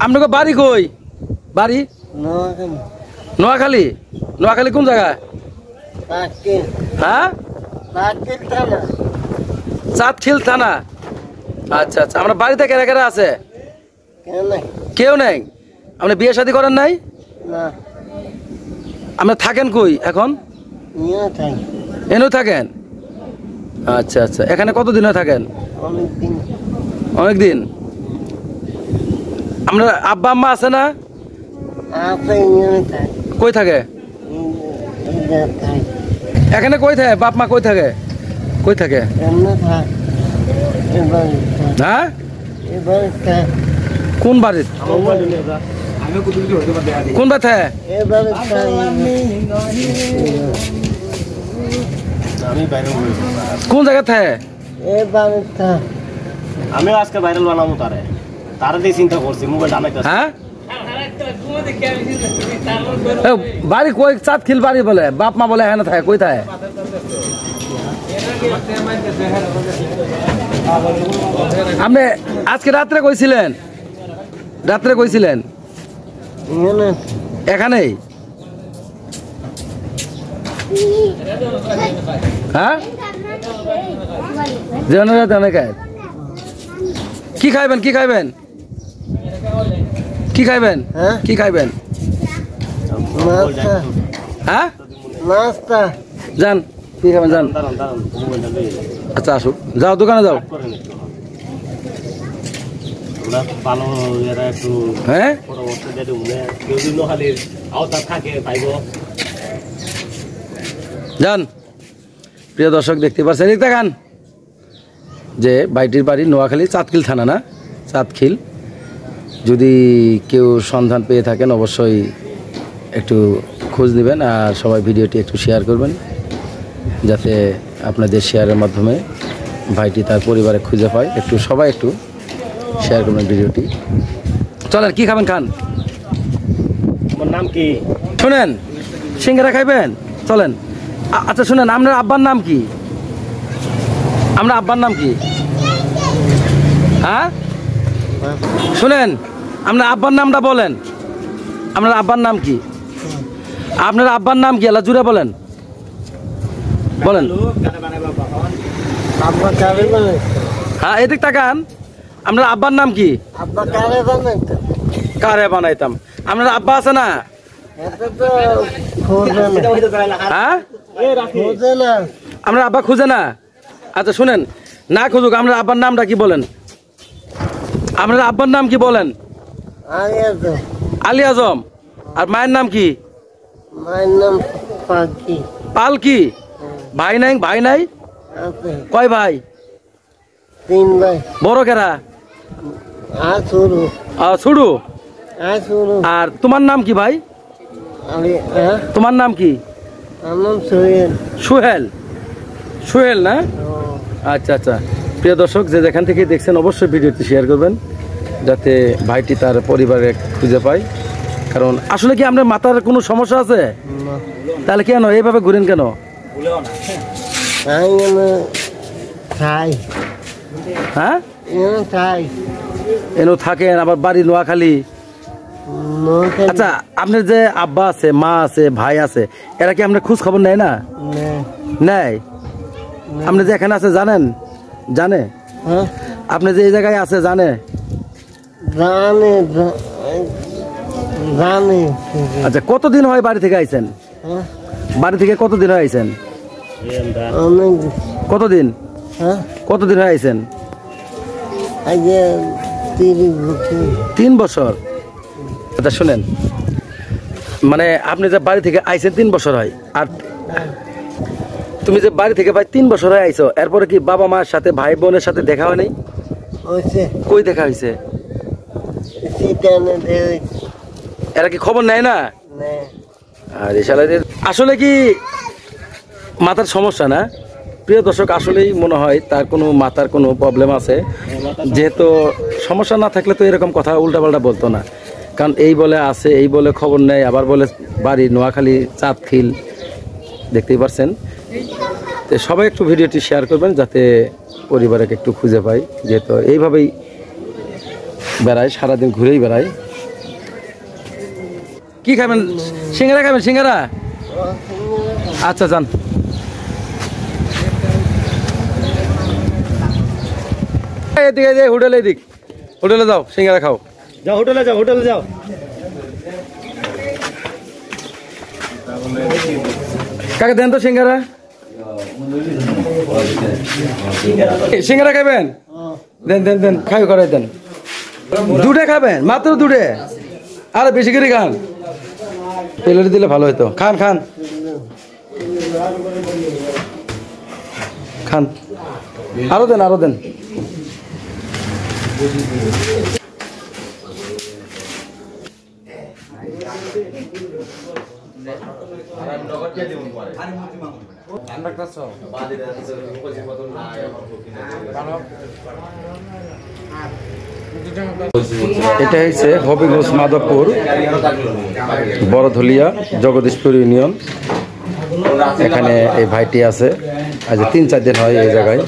আপনাকে বাড়ি কই? বাড়ি নোয়াখালী। নোয়াখালী কোন জায়গায়? হ্যাঁ, চাঁদখিল থানা। আচ্ছা আচ্ছা। আমরা বাড়িতে কেরা কেরা আছে? কেউ নেই। আপনি বিয়ে শাদী করেন নাই? আপনি থাকেন কই এখন? এনেও থাকেন? আচ্ছা আচ্ছা। এখানে কতদিন থাকেন? অনেকদিন। আপনার আব্বা আম্মা আছে না? কই থাকে? এখানে কই থাকে? বাপ মা কই থাকে? কই থাকে? হ্যাঁ, কোন বাড়ির? কোন বাড়ি? কোন জায়গা থাকে? আমি আজকে ভাইরাল বানাবো তারে দিয়ে চিন্তা করছি মোবাইল ডানাইতে। হ্যাঁ, বাড়ি কই? চাঁদখিল বাড়ি বলে, বাপ মা বলে এখানে থাকে। কই থাকে? আপনি আজকে রাত্রে কইছিলেন? রাত্রে কইছিলেন এখানেই? হ্যাঁ, কি খাইবেন? কি খাইবেন? কি খাইবেন? কি খাইবেন? হ্যাঁ, যান। কি খাবেন? যান। আচ্ছা আসুক, যাও দোকানে যাও। হ্যাঁ, যান। প্রিয় দর্শক দেখতে পাচ্ছেন, দেখান যে বাইটির বাড়ি নোয়াখালী, চাঁদখিল থানা না? চাঁদখিল। যদি কেউ সন্ধান পেয়ে থাকেন অবশ্যই একটু খোঁজ নেবেন, আর সবাই ভিডিওটি একটু শেয়ার করবেন, যাতে আপনাদের শেয়ারের মাধ্যমে ভাইটি তার পরিবারে খুঁজে পায়। একটু সবাই একটু শেয়ার করবেন ভিডিওটি। চলেন, কি খাবেন খান। আমার নাম কি শুনেন? সিঙ্গারা খাইবেন? চলেন। আচ্ছা শুনেন, আপনার আব্বার নাম কি? আপনার আব্বার নাম কি? হ্যাঁ, শুনেন, আপনার আব্বার নামটা বলেন। আপনার আব্বার নাম কি? আপনার আব্বার নাম কি? আল্লাহ জুড়ে বলেন, বলেন। হ্যাঁ, এদিক তাকান। আপনার আব্বার নাম কি? কারে বানাইতাম। আপনার আব্বা আছে না? হ্যাঁ, আপনার আব্বা খুঁজে না? আচ্ছা শুনেন, না খুঁজুক, আপনার আব্বার নামটা কি বলেন? আপনার আব্বার নাম কি বলেন? আলী আজম। আর মায়ের নাম কি? পালকি। ভাই নাই? ভাই নাই? কয় ভাই? 3 ভাই। বড় কেরা? ছুড়ু। আর তোমার নাম কি ভাই? তোমার নাম কি? সোহেল। সোহেল না? আচ্ছা আচ্ছা। প্রিয় দর্শক, যে যেখান থেকে দেখছেন অবশ্যই ভিডিওটি শেয়ার করবেন, যাতে ভাইটি তার পরিবারে খুঁজে পায়। কারণ আসলে কি আপনার মাথার কোনো সমস্যা আছে? তাহলে কেন এইভাবে ঘুরেন কেন? হ্যাঁ, এনে থাকেন, আবার বাড়ি নোয়াখালী। আচ্ছা, আপনার যে আব্বা আছে, মা আছে, ভাই আছে, এরা কি আপনার খোঁজ খবর নেয় না? নেয়। আপনি যে এখানে আছে জানেন? জানে? আপনি যে এই জায়গায় আছে জানে? আচ্ছা, কতদিন হয় বাড়ি থেকে আইছেন? বাড়ি থেকে কতদিন হয় আইছেন? কতদিন? কতদিন হয় আইছেন? 3 বছর। আচ্ছা শুনেন, মানে আপনি যে বাড়ি থেকে আইছেন 3 বছর হয়, আর তুমি যে বাড়ি থেকে ভাই 3 বছর হয় আইছো, এরপরে কি বাবা মার সাথে, ভাই বোনের সাথে দেখা হয় নাই? কই দেখা হয়েছে? এরা কি খবর নেয় না? আরে শালাদের আসলে কি মাথার সমস্যা না? প্রিয় দর্শক, আসলেই মনে হয় তার কোনো মাথার কোনো প্রবলেম আছে। যেহেতু সমস্যা না থাকলে তো এরকম কথা উল্টাপাল্টা বলতো না। কারণ এই বলে আছে, এই বলে খবর নেয়, আবার বলে বাড়ি নোয়াখালী, চাঁদখিল। দেখতেই পারছেন। তো সবাই একটু ভিডিওটি শেয়ার করবেন, যাতে পরিবারকে একটু খুঁজে পাই। যেহেতু এইভাবেই বেড়ায়, সারাদিন ঘুরেই বেড়ায়। কি খাবেন? সিঙ্গারা খাবেন? সিঙ্গারা আচ্ছা যান। এদিকে যে হোটেলে এদিক, হোটেলে যাও, সিঙ্গারা খাও। যাও হোটেলে যাও, হোটেলে যাও। কাকে দেন তো সিঙ্গারা। সিঙ্গারা খাবেন? দেন দেন দেন, খাই করাই দেন। দুটে খাবেন? মাত্র দুটে? আরে বেশি করে খান, প্লেটে দিলে ভালো হতো। খান খান খান, আরো দেন আরো দেন। এটা হচ্ছে হবিগঞ্জ মাধবপুর বড়ধলিয়া জগদীশপুর ইউনিয়ন। এখানে এই ভাইটি আছে, আজ 3-4 দিন হয় এই জায়গায়।